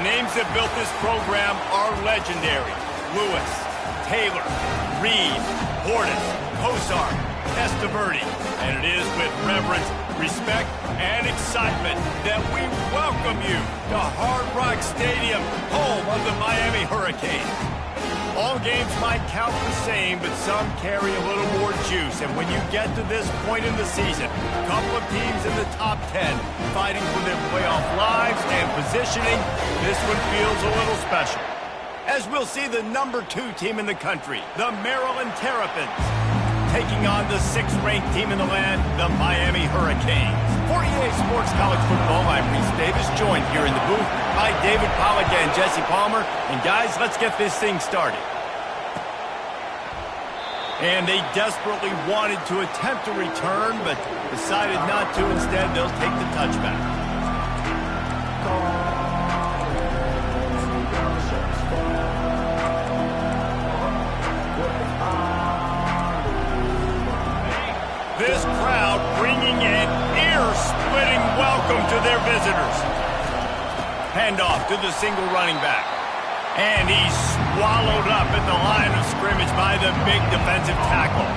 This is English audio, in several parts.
names that built this program are legendary. Lewis, Taylor, Reed, Portis, Kosar, Testaverde. And it is with reverence, respect, and excitement that we welcome you to Hard Rock Stadium, home of the Miami Hurricanes. All games might count the same, but some carry a little more juice. And when you get to this point in the season, a couple of teams in the top 10 fighting for their playoff lives and positioning, this one feels a little special. As we'll see the number 2 team in the country, the Maryland Terrapins, taking on the 6th-ranked team in the land, the Miami Hurricanes. For EA Sports College Football, I'm Reese Davis, joined here in the booth by David Pollack and Jesse Palmer. And guys, let's get this thing started. And they desperately wanted to attempt a return, but decided not to. Instead, they'll take the touchback. This crowd bringing an ear-splitting welcome to their visitors. Handoff to the single running back. And he's swallowed up at the line of scrimmage by the big defensive tackle.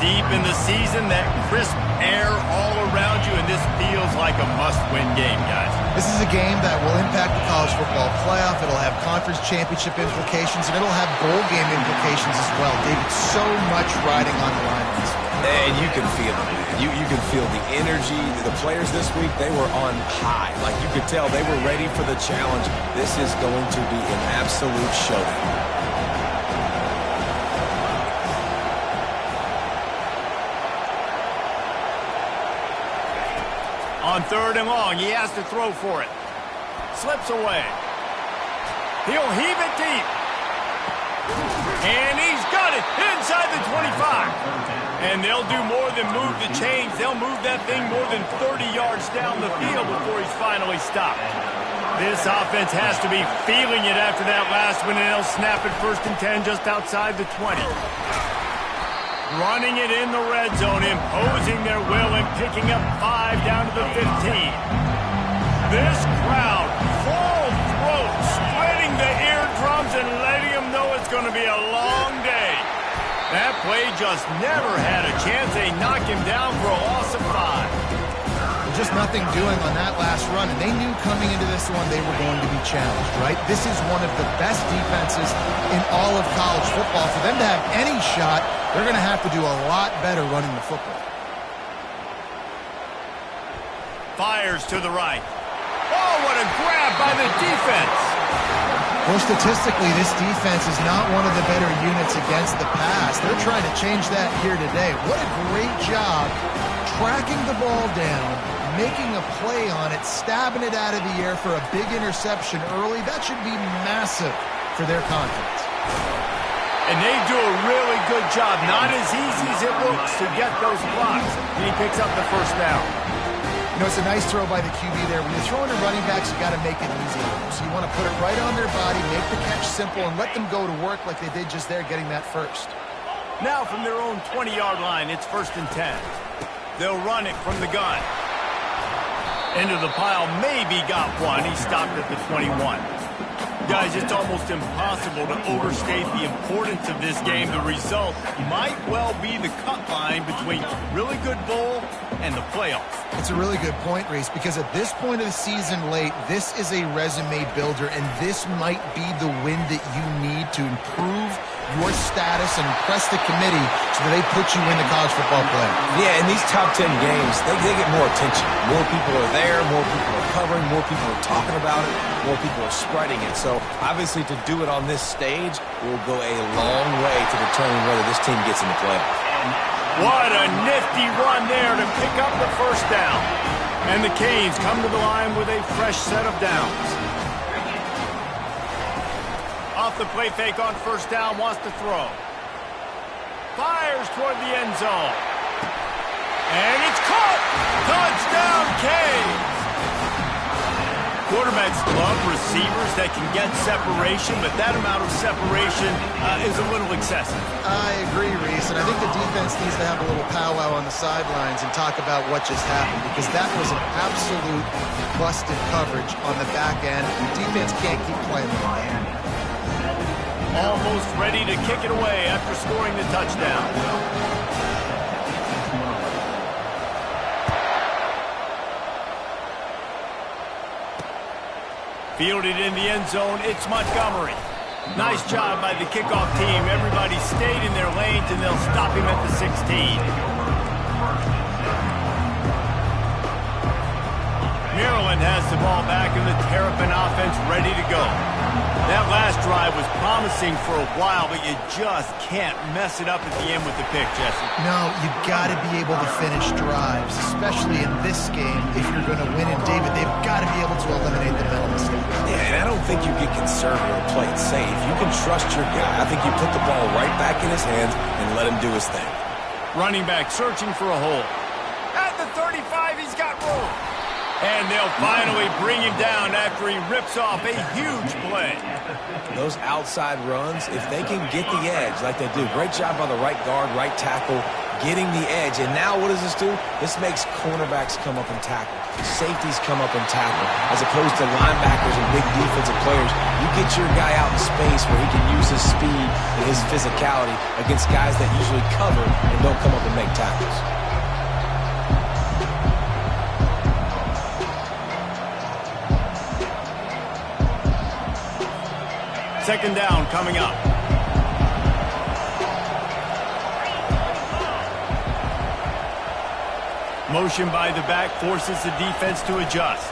Deep in the season, that crisp air all around you, and this feels like a must-win game, guys. This is a game that will impact the college football playoff. It'll have conference championship implications, and it'll have bowl game implications as well. David, so much riding on the line. And you can feel it, man. You can feel the energy. The players this week, they were on high. Like you could tell, they were ready for the challenge. This is going to be an absolute showdown. On 3rd and long, he has to throw for it. Slips away. He'll heave it deep. And he's got it inside the 25. And they'll do more than move the chains. They'll move that thing more than 30 yards down the field before he's finally stopped. This offense has to be feeling it after that last one, and they'll snap it 1st and 10 just outside the 20. Running it in the red zone, imposing their will and picking up 5 down to the 15. This crowd, full throat, splitting the eardrums and letting them know it's going to be a long day. That play just never had a chance. They knock him down for a loss of 5. Just nothing doing on that last run, and they knew coming into this one they were going to be challenged, right? This is one of the best defenses in all of college football. For them to have any shot, they're going to have to do a lot better running the football. Fires to the right. Oh, what a grab by the defense. Well, statistically, this defense is not one of the better units against the pass. They're trying to change that here today. What a great job tracking the ball down, making a play on it, stabbing it out of the air for a big interception early. That should be massive for their confidence. And they do a really good job, not as easy as it looks, to get those blocks. And he picks up the 1st down. You know, it's a nice throw by the QB there. When you're throwing to running backs, you got to make it easy. So you want to put it right on their body, make the catch simple, and let them go to work like they did just there, getting that 1st. Now from their own 20-yard line, it's 1st and 10. They'll run it from the gun. Into the pile, maybe got one. He stopped at the 21. Guys, it's almost impossible to overstate the importance of this game. The result might well be the cut line between really good bowl and the playoffs. It's a really good point, Reese, because at this point of the season late, this is a resume builder, and this might be the win that you need to improve your status and impress the committee so that they put you in the college football playoff. Yeah, in these top 10 games, they get more attention. More people are there, more people are covering, more people are talking about it, more people are spreading it. So obviously to do it on this stage will go a long way to determine whether this team gets in the playoffs. What a nifty run there to pick up the 1st down. And the Canes come to the line with a fresh set of downs. Off the play fake on 1st down, wants to throw. Fires toward the end zone. And it's caught! Touchdown, Canes! Quarterbacks love receivers that can get separation, but that amount of separation is a little excessive. I agree, Reese, and I think the defense needs to have a little powwow on the sidelines and talk about what just happened, because that was an absolute busted coverage on the back end. The defense can't keep playing like that. Almost ready to kick it away after scoring the touchdown. Fielded in the end zone, it's Montgomery. Nice job by the kickoff team. Everybody stayed in their lanes, and they'll stop him at the 16. Maryland has the ball back, and the Terrapin offense ready to go. That last drive was promising for a while, but you just can't mess it up at the end with the pick, Jesse. No, you've got to be able to finish drives, especially in this game. If you're going to win in David, they've got to be able to eliminate the mental mistakes. Yeah, and I don't think you get conservative or play it safe. You can trust your guy. I think you put the ball right back in his hands and let him do his thing. Running back searching for a hole. At the 35, he's got room. And they'll finally bring him down after he rips off a huge play. Those outside runs, if they can get the edge like they do, great job by the right guard, right tackle, getting the edge. And now what does this do? This makes cornerbacks come up and tackle. Safeties come up and tackle. As opposed to linebackers and big defensive players, you get your guy out in space where he can use his speed and his physicality against guys that usually cover and don't come up and make tackles. Second down coming up. Motion by the back forces the defense to adjust.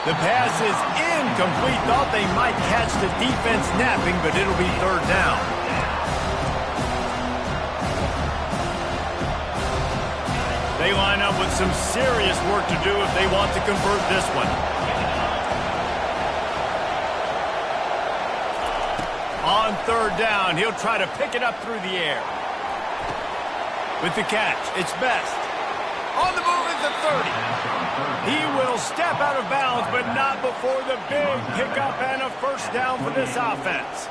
The pass is incomplete. Thought they might catch the defense napping, but it'll be third down. They line up with some serious work to do if they want to convert this one. On third down, he'll try to pick it up through the air. With the catch, it's Best. On the move is the 30. He will step out of bounds, but not before the big pickup and a first down for this offense.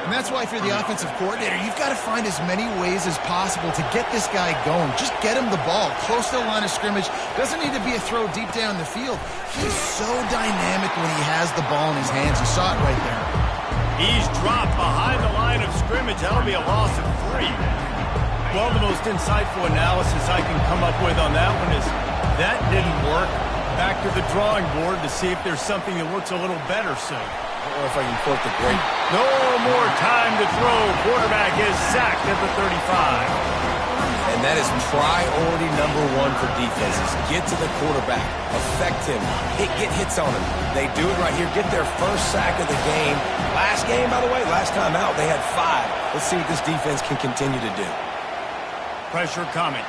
And that's why, if you're the offensive coordinator, you've got to find as many ways as possible to get this guy going. Just get him the ball close to the line of scrimmage. Doesn't need to be a throw deep down the field. He's so dynamic when he has the ball in his hands. You saw it right there. He's dropped behind the line of scrimmage. That'll be a loss of 3. Well, the most insightful analysis I can come up with on that one is that didn't work. Back to the drawing board to see if there's something that works a little better soon. I don't know if I can quote the great. No more time to throw. Quarterback is sacked at the 35. And that is priority number 1 for defenses. Get to the quarterback. Affect him. Get hits on him. They do it right here. Get their first sack of the game. Last game, by the way, last time out, they had 5. Let's see what this defense can continue to do. Pressure coming.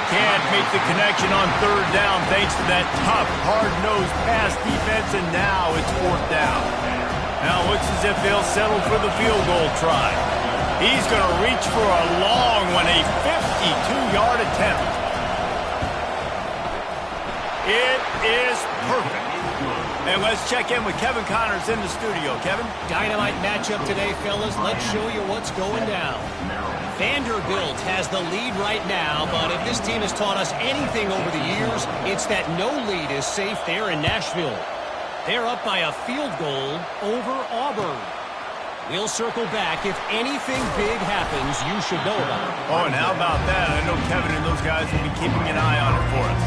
Can't make the connection on third down thanks to that tough, hard-nosed pass defense, and now it's fourth down. Now it looks as if they'll settle for the field goal try. He's going to reach for a long one, a 52-yard attempt. It is perfect. And let's check in with Kevin Connors in the studio. Kevin? Dynamite matchup today, fellas. Let's show you what's going down. Vanderbilt has the lead right now, but if this team has taught us anything over the years, it's that no lead is safe there in Nashville. They're up by a field goal over Auburn. We'll circle back. If anything big happens, you should know about it. Oh, and how about that? I know Kevin and those guys will be keeping an eye on it for us.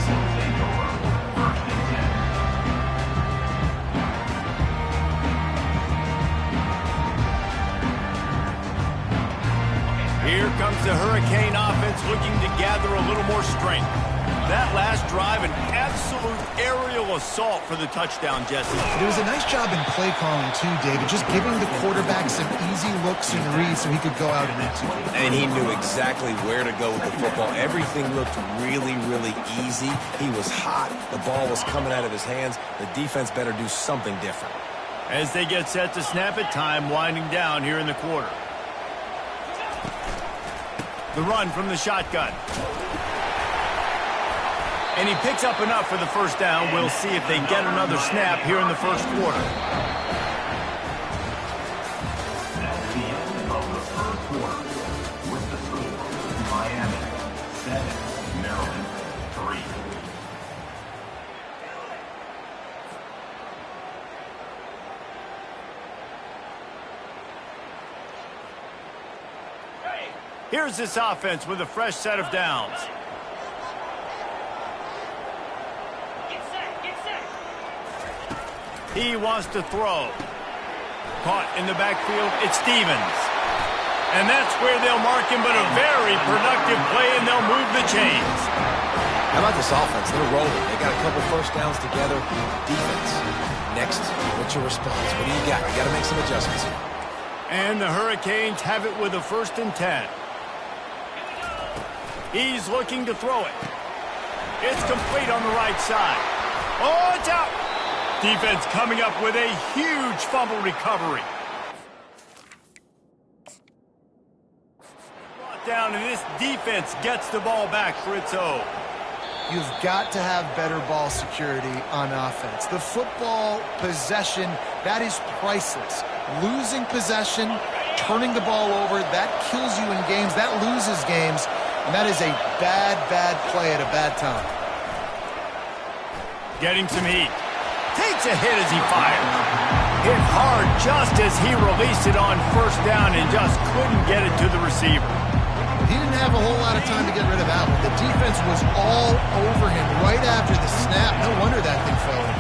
Here comes the Hurricane offense looking to gather a little more strength. That last drive, an absolute aerial assault for the touchdown, Jesse. It was a nice job in play calling, too, David. Just giving the quarterback some easy looks and reads so he could go out and execute. And he knew exactly where to go with the football. Everything looked really, really easy. He was hot. The ball was coming out of his hands. The defense better do something different. As they get set to snap it, time winding down here in the quarter. The run from the shotgun. And he picks up enough for the first down. We'll see if they get another snap here in the first quarter. That's the end of the first quarter. With the score, Miami 7, Maryland 3. Here's this offense with a fresh set of downs. He wants to throw. Caught in the backfield, it's Stevens. And that's where they'll mark him, but a very productive play, and they'll move the chains. How about this offense? They're rolling. They got a couple first downs together. Defense. Next, what's your response? What do you got? You got to make some adjustments here. And the Hurricanes have it with a 1st and 10. He's looking to throw it. It's complete on the right side. Oh, it's out. Defense coming up with a huge fumble recovery. Brought down, and this defense gets the ball back for its own. You've got to have better ball security on offense. The football possession, that is priceless. Losing possession, turning the ball over, that kills you in games, that loses games, and that is a bad, bad play at a bad time. Getting some heat. Takes a hit as he fires. Hit hard just as he released it on 1st down and just couldn't get it to the receiver. He didn't have a whole lot of time to get rid of that one. The defense was all over him right after the snap. No wonder that thing fell in.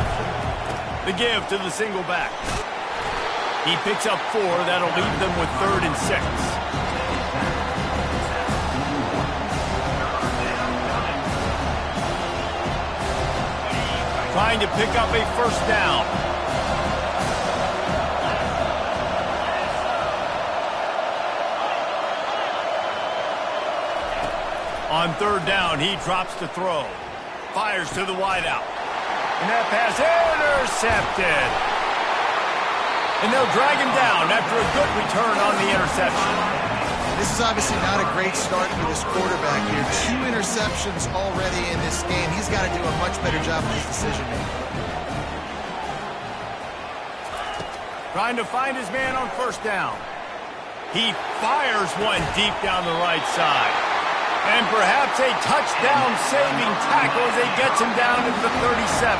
The give to the single back. He picks up 4. That'll leave them with 3rd and 6. Trying to pick up a 1st down. On 3rd down, he drops to throw. Fires to the wideout. And that pass intercepted. And they'll drag him down after a good return on the interception. This is obviously not a great start for this quarterback here. 2 interceptions already in this game. He's got to do a much better job with his decision-making. Trying to find his man on 1st down. He fires one deep down the right side. And perhaps a touchdown-saving tackle as he gets him down to the 37.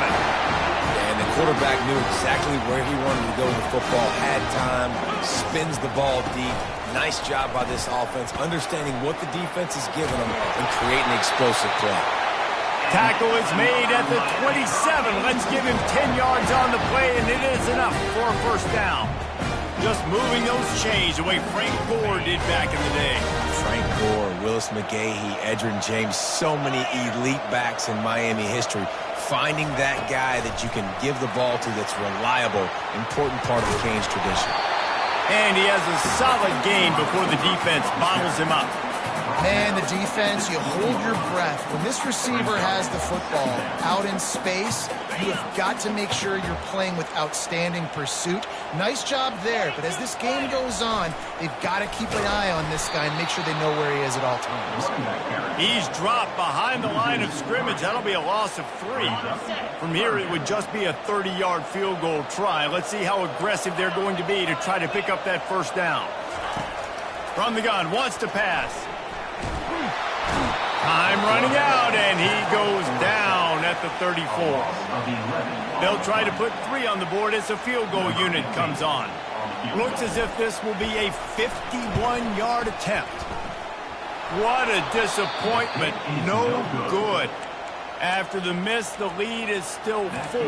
And the quarterback knew exactly where he wanted to go with the football, had time, spins the ball deep. Nice job by this offense, understanding what the defense is giving them and creating an explosive play. Tackle is made at the 27. Let's give him 10 yards on the play, and it is enough for a 1st down. Just moving those chains the way Frank Gore did back in the day. Frank Gore, Willis McGahee, Edgerrin James, so many elite backs in Miami history. Finding that guy that you can give the ball to that's reliable, important part of the Canes tradition. And he has a solid game before the defense bottles him up. Man, the defense, you hold your breath. When this receiver has the football out in space, you have got to make sure you're playing with outstanding pursuit. Nice job there, but as this game goes on, they've got to keep an eye on this guy and make sure they know where he is at all times. He's dropped behind the line of scrimmage. That'll be a loss of 3. From here, it would just be a 30-yard field goal try. Let's see how aggressive they're going to be to try to pick up that 1st down. From the gun, wants to pass. Time running out, and he goes down at the 34. They'll try to put 3 on the board as the field goal unit comes on. Looks as if this will be a 51-yard attempt. What a disappointment. No good. After the miss, the lead is still 4.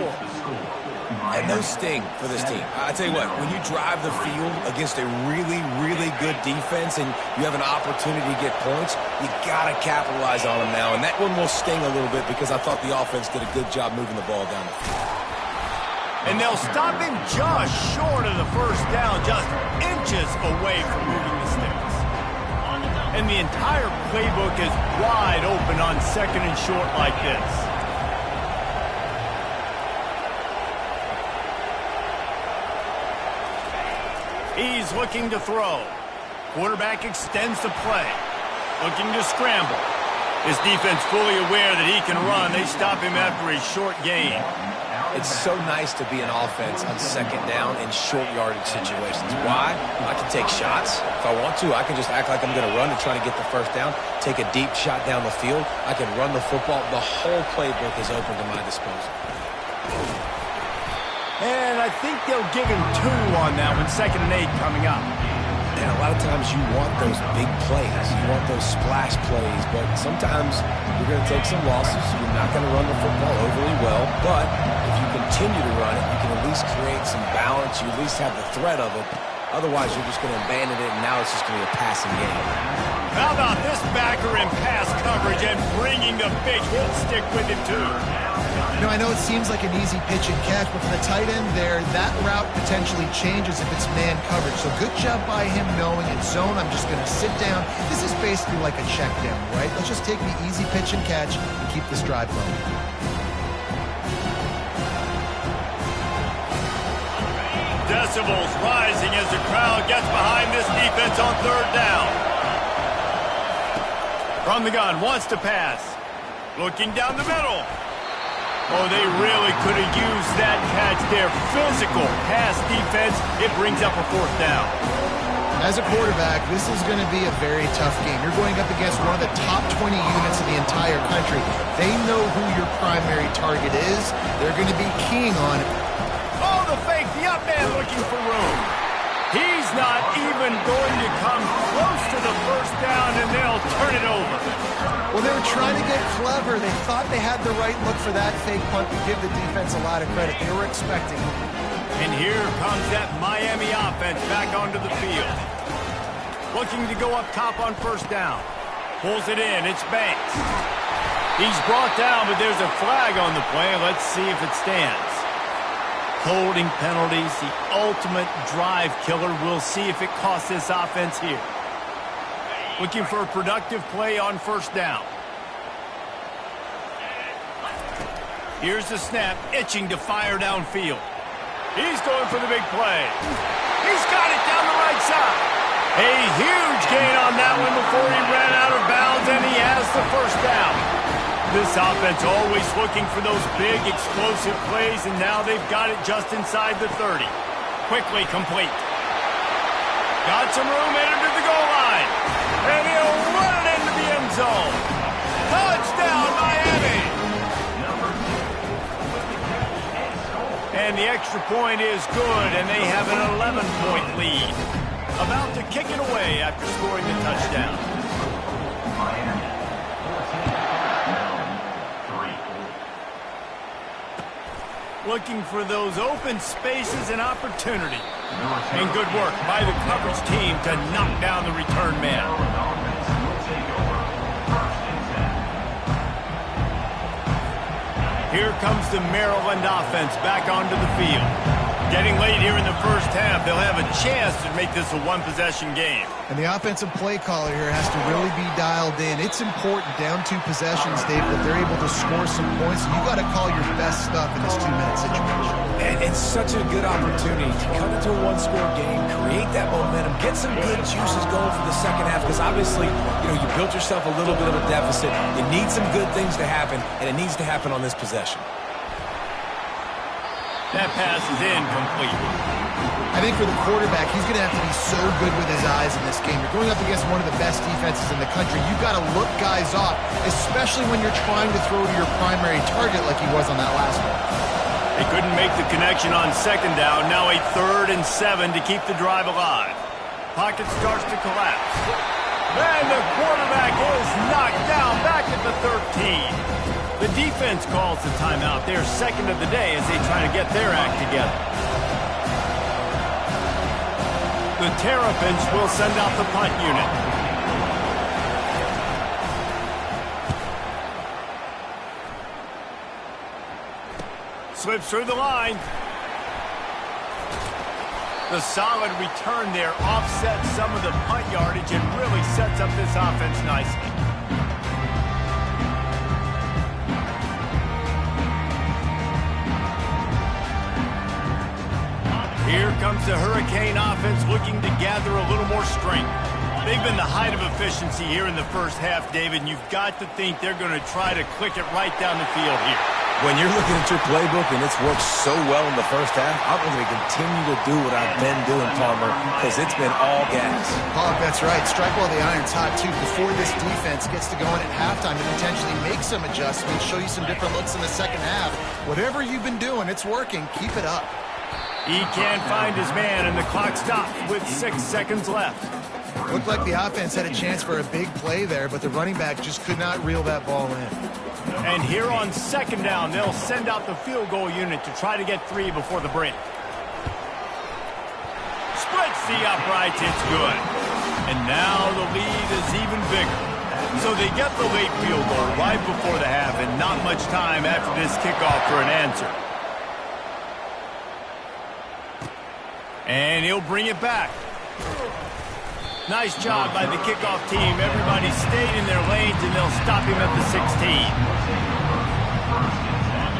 And no sting for this team. I tell you what, when you drive the field against a really, really good defense and you have an opportunity to get points, you got to capitalize on them now. And that one will sting a little bit because I thought the offense did a good job moving the ball down the field. And they'll stop him just short of the 1st down, just inches away from moving the sticks. And the entire playbook is wide open on 2nd and short like this. He's looking to throw. Quarterback extends the play. Looking to scramble. His defense fully aware that he can run. They stop him after a short gain. It's so nice to be an offense on second down in short yardage situations. Why? I can take shots. If I want to, I can just act like I'm going to run and try to get the first down, take a deep shot down the field. I can run the football. The whole playbook is open to my disposal. And I think they'll give him 2 on that one, 2nd and 8 coming up. And a lot of times you want those big plays. You want those splash plays, but sometimes you're going to take some losses. You're not going to run the football overly well, but if you continue to run it, you can at least create some balance. You at least have the threat of it. Otherwise, you're just going to abandon it, and now it's just going to be a passing game. How about this backer in pass coverage and bringing the big hit stick with him, too? You know, I know it seems like an easy pitch and catch, but for the tight end there, that route potentially changes if it's man coverage. So good job by him knowing it's zone. I'm just going to sit down. This is basically like a check down, right? Let's just take the easy pitch and catch and keep this drive going. Decibels rising as the crowd gets behind this defense on 3rd down. From the gun, wants to pass. Looking down the middle. Oh, they really could have used that catch there. Physical pass defense. It brings up a 4th down. As a quarterback, this is going to be a very tough game. You're going up against one of the top 20 units in the entire country. They know who your primary target is. They're going to be keying on it. Oh, the fake. The up man looking for room. He's not even going to come close to the 1st down, and they'll turn it over. Well, they were trying to get clever. They thought they had the right look for that fake punt. We give the defense a lot of credit. They were expecting it. And here comes that Miami offense back onto the field. Looking to go up top on 1st down. Pulls it in. It's Banks. He's brought down, but there's a flag on the play. Let's see if it stands. Holding penalties, the ultimate drive killer. We'll see if it costs this offense here. Looking for a productive play on 1st down. Here's the snap, itching to fire downfield. He's going for the big play. He's got it down the right side. A huge gain on that one before he ran out of bounds, and he has the 1st down. This offense always looking for those big, explosive plays, and now they've got it just inside the 30. Quickly complete. Got some room, headed to the goal line. And he'll run it into the end zone. Touchdown, Miami! And the extra point is good, and they have an 11-point lead. About to kick it away after scoring the touchdown. Looking for those open spaces and opportunity. And good work by the coverage team to knock down the return man. Here comes the Maryland offense back onto the field. Getting late here in the 1st half, they'll have a chance to make this a 1-possession game. And the offensive play caller here has to really be dialed in. It's important down 2 possessions, Dave, that they're able to score some points. You got to call your best stuff in this 2-minute situation. And it's such a good opportunity to come into a 1-score game, create that momentum, get some good juices going for the 2nd half, because obviously, you built yourself a little bit of a deficit. You need some good things to happen, and it needs to happen on this possession. That pass is incomplete. I think for the quarterback, he's going to have to be so good with his eyes in this game. You're going up against one of the best defenses in the country. You've got to look guys off, especially when you're trying to throw to your primary target like he was on that last one. They couldn't make the connection on 2nd down. Now a 3rd and 7 to keep the drive alive. Pocket starts to collapse. And the quarterback is knocked down back at the 13. The defense calls the timeout. They're 2nd of the day as they try to get their act together. The Terrapins will send out the punt unit. Slips through the line. The solid return there offsets some of the punt yardage and really sets up this offense nicely. Here comes the Hurricane offense looking to gather a little more strength. They've been the height of efficiency here in the first half, David, and you've got to think they're going to try to click it right down the field here. When you're looking at your playbook and it's worked so well in the first half, I'm going to continue to do what I've been doing, Palmer, because it's been all gas. Hawk, that's right. Strike while the iron's hot, too, before this defense gets to going at halftime and potentially make some adjustments, show you some different looks in the second half. Whatever you've been doing, it's working. Keep it up. He can't find his man, and the clock stops with 6 seconds left. Looked like the offense had a chance for a big play there, but the running back just could not reel that ball in. And here on second down, they'll send out the field goal unit to try to get 3 before the break. Splits the uprights, it's good. And now the lead is even bigger. So they get the late field goal right before the half, and not much time after this kickoff for an answer. And he'll bring it back. Nice job by the kickoff team. Everybody stayed in their lanes, and they'll stop him at the 16.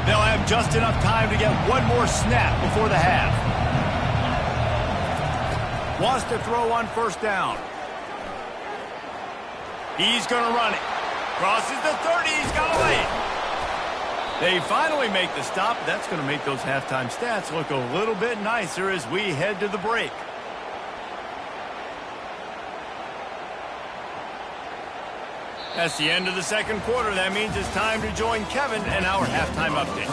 They'll have just enough time to get one more snap before the half. Wants to throw on first down. He's going to run it. Crosses the 30. He's got to lay it. They finally make the stop. That's going to make those halftime stats look a little bit nicer as we head to the break. That's the end of the second quarter. That means it's time to join Kevin and our halftime update.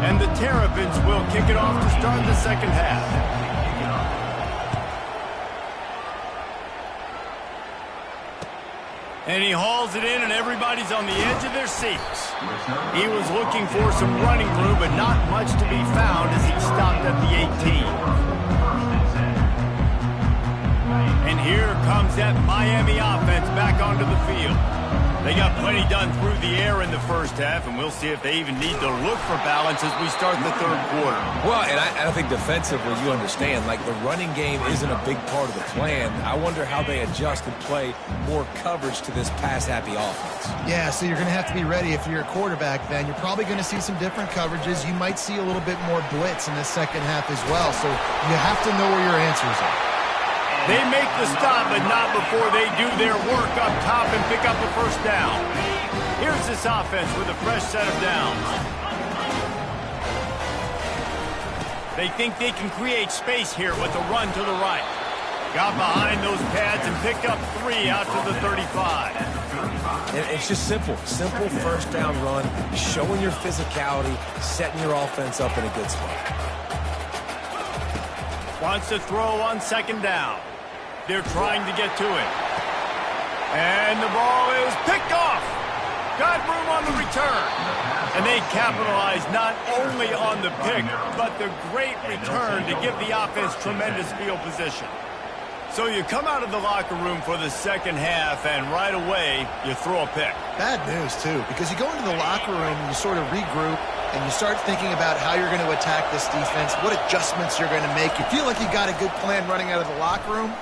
And the Terrapins will kick it off to start the second half. And he hauls it in, and everybody's on the edge of their seats. He was looking for some running room, but not much to be found as he stopped at the 18. And here comes that Miami offense back onto the field. They got plenty done through the air in the first half, and we'll see if they even need to look for balance as we start the third quarter. Well, and I think defensively, you understand, like the running game isn't a big part of the plan. I wonder how they adjust and play more coverage to this pass-happy offense. Yeah, so you're going to have to be ready if you're a quarterback then. You're probably going to see some different coverages. You might see a little bit more blitz in the second half as well, so you have to know where your answers are. They make the stop, but not before they do their work up top and pick up a first down. Here's this offense with a fresh set of downs. They think they can create space here with a run to the right. Got behind those pads and picked up 3 out to the 35. It's just simple. Simple first down run, showing your physicality, setting your offense up in a good spot. Wants to throw on second down. They're trying to get to it. And the ball is picked off. Got room on the return. And they capitalize not only on the pick, but the great return to give the offense tremendous field position. So you come out of the locker room for the second half, and right away, you throw a pick. Bad news, too, because you go into the locker room and you sort of regroup, and you start thinking about how you're going to attack this defense, what adjustments you're going to make. You feel like you got a good plan running out of the locker room,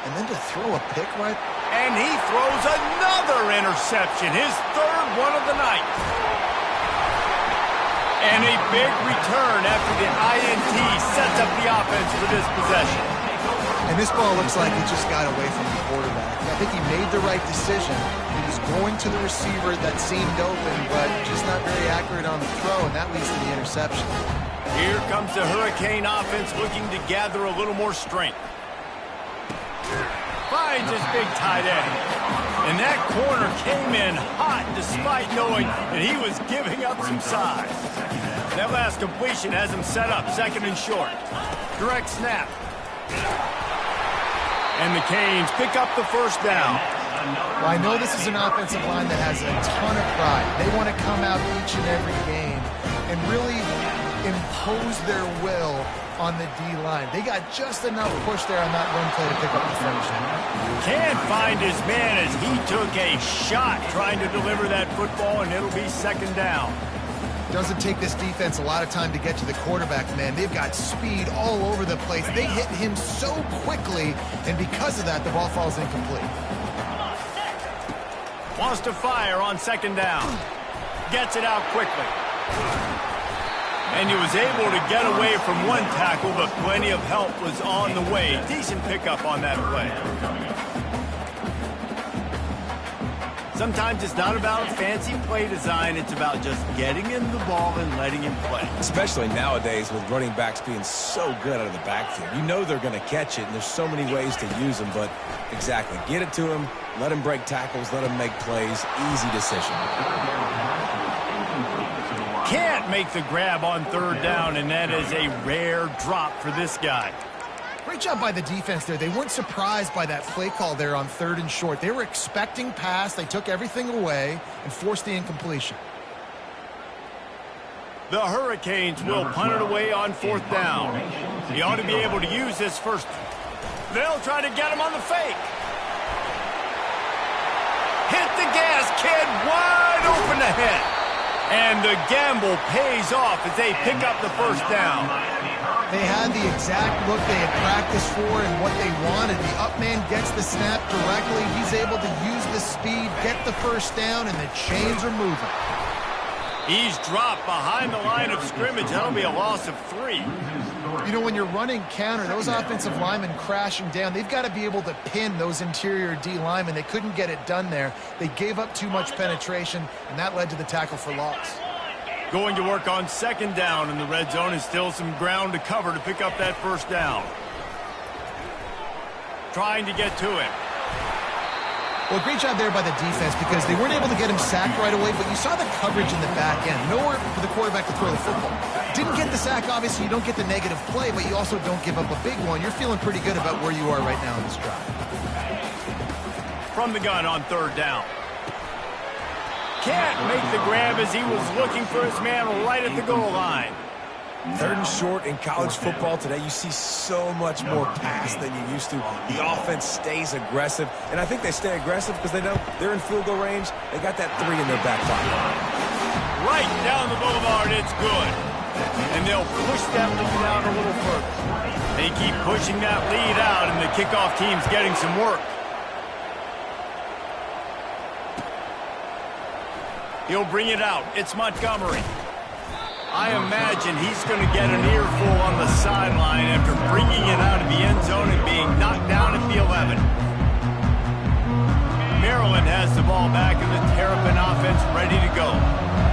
and then to throw a pick right... And he throws another interception, his third one of the night. And a big return after the INT sets up the offense for this possession. And this ball looks like it just got away from the quarterback. I think he made the right decision. He was going to the receiver that seemed open, but just not very accurate on the throw, and that leads to the interception. Here comes the Hurricane offense looking to gather a little more strength. Finds his big tight end. And that corner came in hot despite knowing that he was giving up some size. That last completion has him set up second and short. Direct snap. And the Canes pick up the first down. Well, I know this is an offensive line that has a ton of pride. They want to come out each and every game and really impose their will on the D-line. They got just enough push there on that run play to pick up the first. Can't find his man as he took a shot trying to deliver that football, and it'll be second down. Doesn't take this defense a lot of time to get to the quarterback, man. They've got speed all over the place. They hit him so quickly, and because of that, the ball falls incomplete. Wants to fire on second down. Gets it out quickly. And he was able to get away from one tackle, but plenty of help was on the way. Decent pickup on that play. Sometimes it's not about fancy play design. It's about just getting him the ball and letting him play. Especially nowadays with running backs being so good out of the backfield. You know they're going to catch it, and there's so many ways to use them. But exactly, get it to him, let him break tackles, let him make plays. Easy decision. Can't make the grab on third down, and that is a rare drop for this guy. Great job by the defense there. They weren't surprised by that play call there on 3rd and short. They were expecting pass. They took everything away and forced the incompletion. The Hurricanes will punt it away on 4th down. He ought to be able to use this first. They'll try to get him on the fake. Hit the gas, kid, wide open ahead. And the gamble pays off as they pick up the first down. They had the exact look they had practiced for and what they wanted. The up man gets the snap directly. He's able to use the speed, get the first down, and the chains are moving. He's dropped behind the line of scrimmage. That'll be a loss of 3. You know, when you're running counter, those offensive linemen crashing down, they've got to be able to pin those interior D linemen. They couldn't get it done there. They gave up too much penetration, and that led to the tackle for loss. Going to work on 2nd down in the red zone, and still some ground to cover to pick up that first down. Trying to get to it. Well, great job there by the defense because they weren't able to get him sacked right away, but you saw the coverage in the back end. Nowhere for the quarterback to throw the football. Didn't get the sack, obviously. You don't get the negative play, but you also don't give up a big one. You're feeling pretty good about where you are right now in this drive. From the gun on 3rd down. Can't make the grab as he was looking for his man right at the goal line. 3rd and short in college football today, you see so much more pass than you used to. The offense stays aggressive, and I think they stay aggressive because they know they're in field goal range. They got that 3 in their back pocket. Right down the boulevard, it's good. And they'll push that lead out a little further. They keep pushing that lead out, and the kickoff team's getting some work. He'll bring it out. It's Montgomery. I imagine he's going to get an earful on the sideline after bringing it out of the end zone and being knocked down at the 11. Maryland has the ball back and the Terrapin offense ready to go.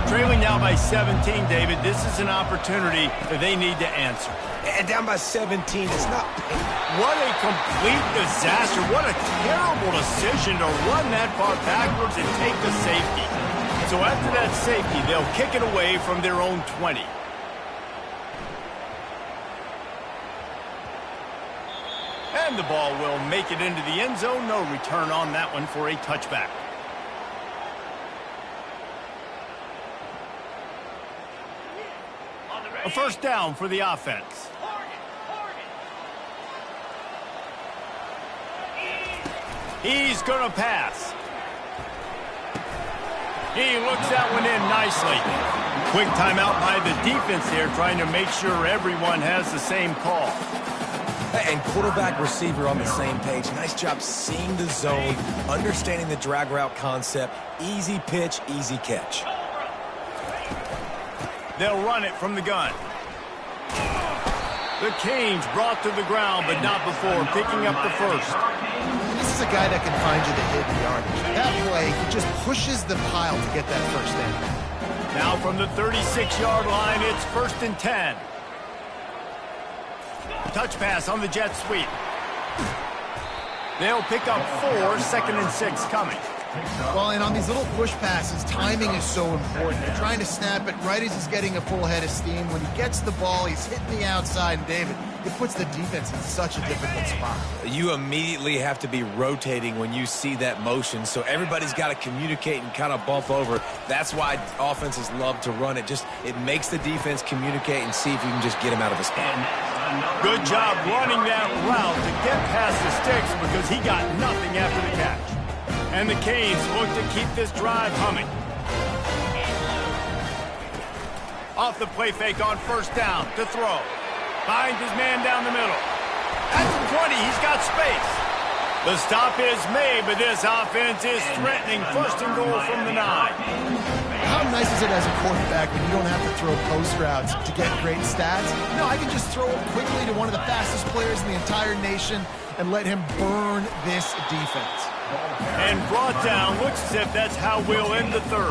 Trailing now by 17, David. This is an opportunity that they need to answer. And down by 17, it's not painful. What a complete disaster. What a terrible decision to run that far backwards and take the safety. So after that safety, they'll kick it away from their own 20. And the ball will make it into the end zone. No return on that one for a touchback. A first down for the offense. He's going to pass. He looks that one in nicely. Quick timeout by the defense there, trying to make sure everyone has the same call. And quarterback receiver on the same page. Nice job seeing the zone, understanding the drag route concept. Easy pitch, easy catch. They'll run it from the gun. The Canes brought to the ground, but not before picking up the first. This is a guy that can find you the hidden yardage. That play, he just pushes the pile to get that first down. Now from the 36-yard line, it's 1st and 10. Touch pass on the jet sweep. They'll pick up 4, 2nd and 6 coming. Well, and on these little push passes, timing is so important. You're trying to snap it right as he's getting a full head of steam. When he gets the ball, he's hitting the outside, and David, it puts the defense in such a difficult spot. You immediately have to be rotating when you see that motion, so everybody's got to communicate and kind of bump over. That's why offenses love to run it. It makes the defense communicate and see if you can just get him out of the spot. Good job running that route to get past the sticks because he got nothing after the catch. And the Canes look to keep this drive humming. Off the play fake on 1st down to throw. Finds his man down the middle. At the 20, he's got space. The stop is made, but this offense is threatening 1st and goal from the 9. how nice is it as a quarterback when you don't have to throw post routes to get great stats? No, I can just throw it quickly to one of the fastest players in the entire nation and let him burn this defense. And brought down. Looks as if that's how we'll end the third.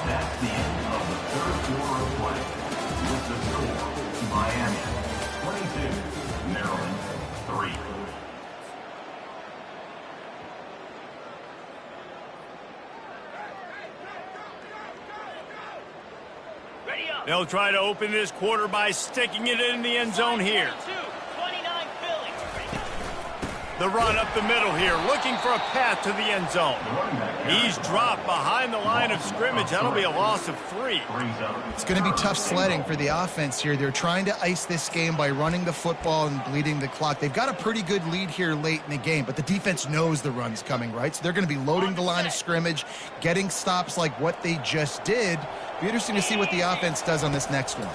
That's the end of the third quarter of play. With the score, Miami 22, Maryland 3. They'll try to open this quarter by sticking it in the end zone here. The run up the middle here, looking for a path to the end zone. He's dropped behind the line of scrimmage. That'll be a loss of 3. It's going to be tough sledding for the offense here. They're trying to ice this game by running the football and bleeding the clock. They've got a pretty good lead here late in the game, but the defense knows the run's coming, right? So they're going to be loading the line of scrimmage, getting stops like what they just did. Be interesting to see what the offense does on this next one.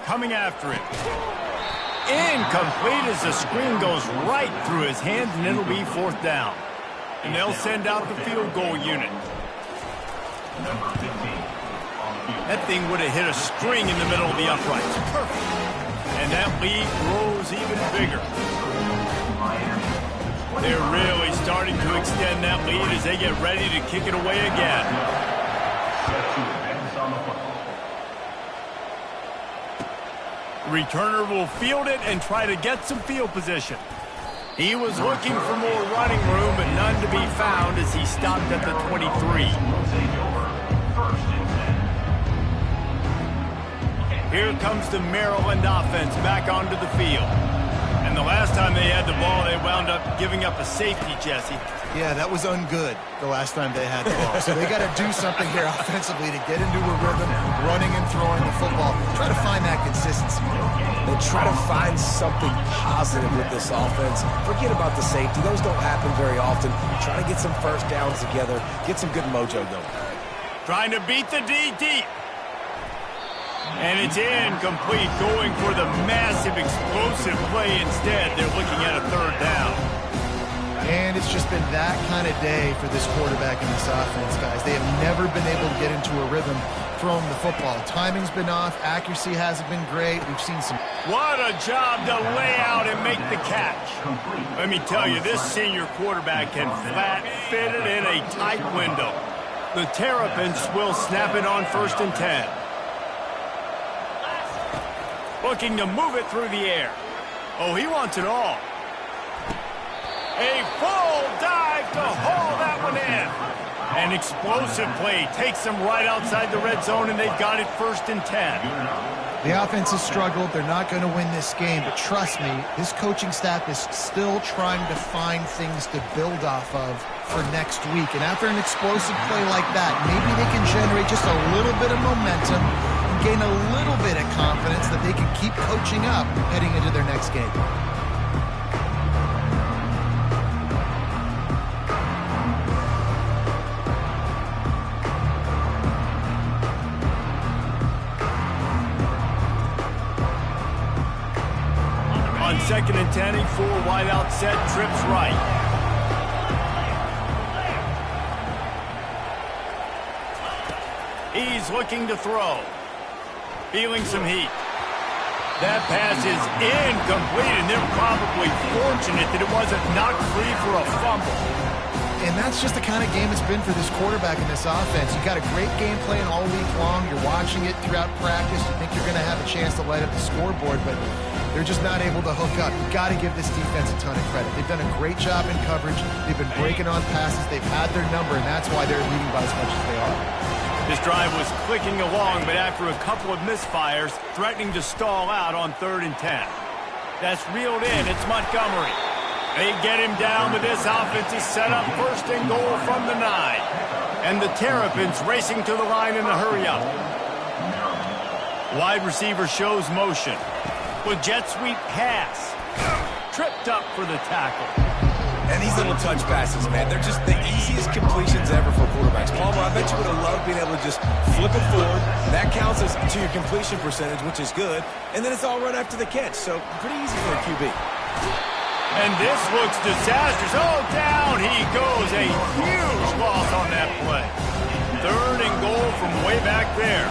Coming after it. Incomplete as the screen goes right through his hands, and it'll be 4th down. And they'll send out the field goal unit. Number 15. That thing would have hit a string in the middle of the uprights. Perfect. And that lead grows even bigger. They're really starting to extend that lead as they get ready to kick it away again. Returner will field it and try to get some field position. He was looking for more running room, but none to be found as he stopped at the 23. Here comes the Maryland offense back onto the field. And the last time they had the ball, they wound up giving up a safety, Jesse. Yeah, that was ungood the last time they had the ball. So they got to do something here offensively to get into a rhythm, running and throwing the football. Try to find that consistency. They try to find something positive with this offense. Forget about the safety. Those don't happen very often. Try to get some first downs together, get some good mojo going. Trying to beat the D deep. And it's incomplete, going for the massive explosive play instead. They're looking at a 3rd down. And it's just been that kind of day for this quarterback and this offense, guys. They have never been able to get into a rhythm throwing the football. Timing's been off. Accuracy hasn't been great. We've seen some... What a job to lay out and make the catch. Let me tell you, this senior quarterback can flat fit it in a tight window. The Terrapins will snap it on 1st and 10. Looking to move it through the air. Oh, he wants it all. A full dive to haul that one in. An explosive play takes them right outside the red zone, and they've got it 1st and 10. The offense has struggled. They're not going to win this game, but trust me, this coaching staff is still trying to find things to build off of for next week. And after an explosive play like that, maybe they can generate just a little bit of momentum and gain a little bit of confidence that they can keep coaching up heading into their next game. On 2nd and 10, a 4 wide out set, trips right. He's looking to throw. Feeling some heat. That pass is incomplete, and they're probably fortunate that it wasn't knocked free for a fumble. And that's just the kind of game it's been for this quarterback and this offense. You've got a great game plan all week long. You're watching it throughout practice. You think you're going to have a chance to light up the scoreboard, but they're just not able to hook up. You've got to give this defense a ton of credit. They've done a great job in coverage. They've been breaking on passes. They've had their number, and that's why they're leading by as much as they are. This drive was clicking along, but after a couple of misfires, threatening to stall out on 3rd and 10. That's reeled in. It's Montgomery. They get him down, but this offense is set up 1st and goal from the 9. And the Terrapins racing to the line in a hurry-up. Wide receiver shows motion. With jet sweep pass. Tripped up for the tackle. And these little touch passes, man, they're just the easiest completions ever for quarterbacks. Palmer, I bet you would have loved being able to just flip it forward. That counts as to your completion percentage, which is good. And then it's all run after the catch, so pretty easy for a QB. And this looks disastrous. Oh, down he goes. A huge loss on that play. 3rd and goal from way back there.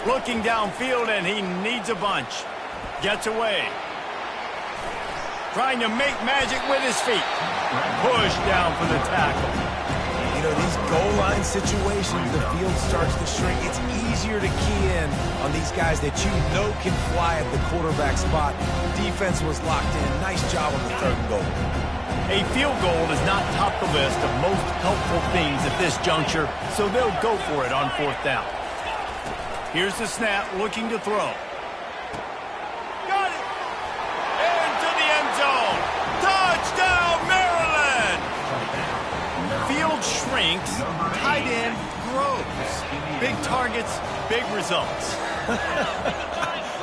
Looking downfield, and he needs a bunch. Gets away. Trying to make magic with his feet. Push down for the tackle. You know, these goal line situations, the field starts to shrink. It's easier to key in on these guys that you know can fly at the quarterback spot. Defense was locked in. Nice job on the 3rd and goal. A field goal does not top the list of most helpful things at this juncture, so they'll go for it on 4th down. Here's the snap, looking to throw. Got it! Into the end zone! Touchdown, Maryland! Field shrinks, tight end grows. Big targets, big results.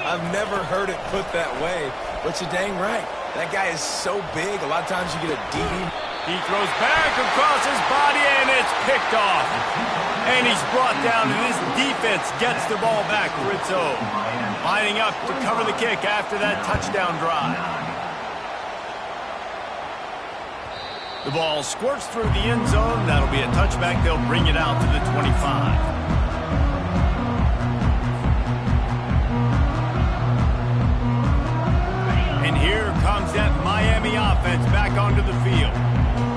I've never heard it put that way, but you're dang right. That guy is so big, a lot of times you get a DB. He throws back across his body, and it's picked off. And he's brought down, and this defense gets the ball back for its own. Lining up to cover the kick after that touchdown drive. The ball squirts through the end zone. That'll be a touchback. They'll bring it out to the 25. And here comes that Miami offense back onto the field.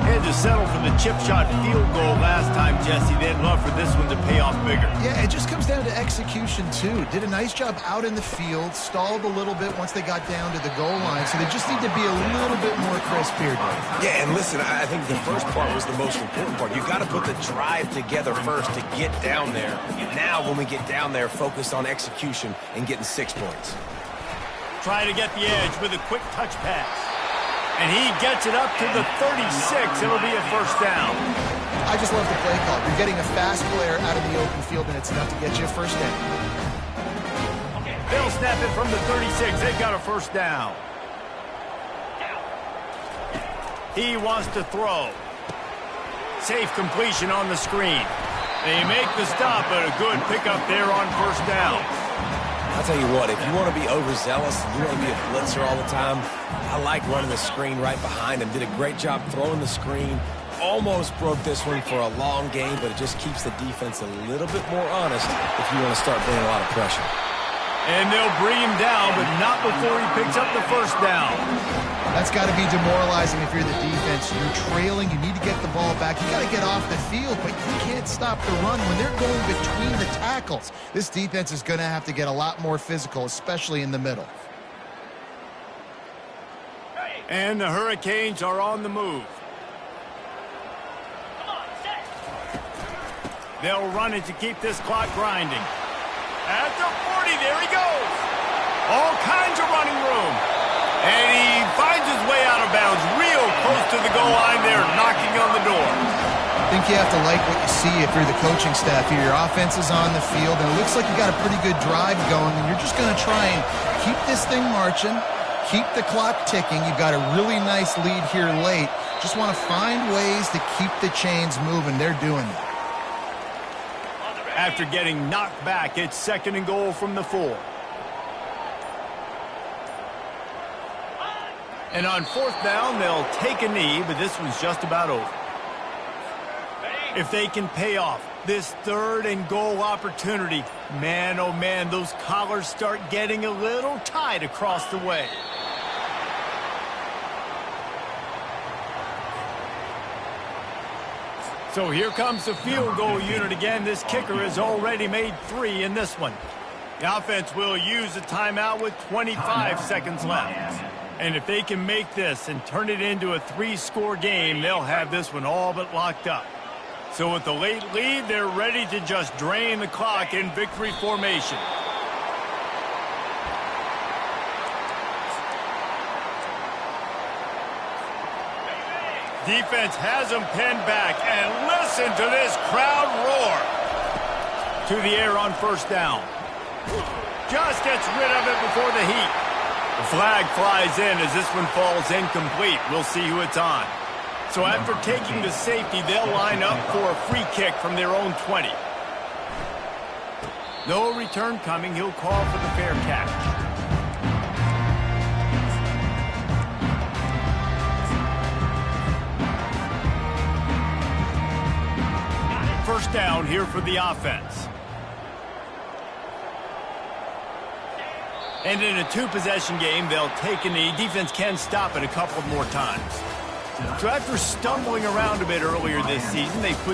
Had to settle for the chip shot field goal last time, Jesse. They'd love for this one to pay off bigger. Yeah, it just comes down to execution, too. Did a nice job out in the field, stalled a little bit once they got down to the goal line, so they just need to be a little bit more crisp here, Dave. Yeah, and listen, I think the first part was the most important part. You've got to put the drive together first to get down there. Now, when we get down there, focus on execution and getting 6 points. Try to get the edge with a quick touch pass. And he gets it up to the 36. It'll be a 1st down. I just love the play call. You're getting a fast player out of the open field, and it's enough to get you a 1st down. They'll snap it from the 36. They've got a 1st down. He wants to throw. Safe completion on the screen. They make the stop, but a good pickup there on 1st down. I'll tell you what, if you want to be overzealous, you want to be a blitzer all the time, I like running the screen right behind him. Did a great job throwing the screen. Almost broke this one for a long game, but it just keeps the defense a little bit more honest if you want to start bringing a lot of pressure. And they'll bring him down, but not before he picks up the 1st down. That's got to be demoralizing if you're the defense. You're trailing. You need to get the ball back. You got to get off the field, but you can't stop the run when they're going between the tackles. This defense is going to have to get a lot more physical, especially in the middle. And the Hurricanes are on the move. They'll run it to keep this clock grinding. At the 40, there he goes. All kinds of running room. And he finds his way out of bounds real close to the goal line there, knocking on the door. I think you have to like what you see if you're the coaching staff here. Your offense is on the field, and it looks like you got a pretty good drive going, and you're just going to try and keep this thing marching, keep the clock ticking. You've got a really nice lead here late. Just want to find ways to keep the chains moving. They're doing that. After getting knocked back, it's 2nd and goal from the 4. And on 4th down, they'll take a knee, but this one's just about over. If they can pay off this 3rd and goal opportunity, man, oh man, those collars start getting a little tight across the way. So here comes the field goal unit again. This kicker has already made 3 in this one. The offense will use a timeout with 25 seconds left. And if they can make this and turn it into a 3-score game, they'll have this one all but locked up. So with the late lead, they're ready to just drain the clock in victory formation. Defense has them pinned back, and listen to this crowd roar. To the air on 1st down. Just gets rid of it before the heat. The flag flies in as this one falls incomplete. We'll see who it's on. So after taking the safety, they'll line up for a free kick from their own 20. No return coming. He'll call for the fair catch. First down here for the offense. And in a two-possession game, they'll take a knee. Defense can stop it a couple more times. So after stumbling around a bit earlier this season, they put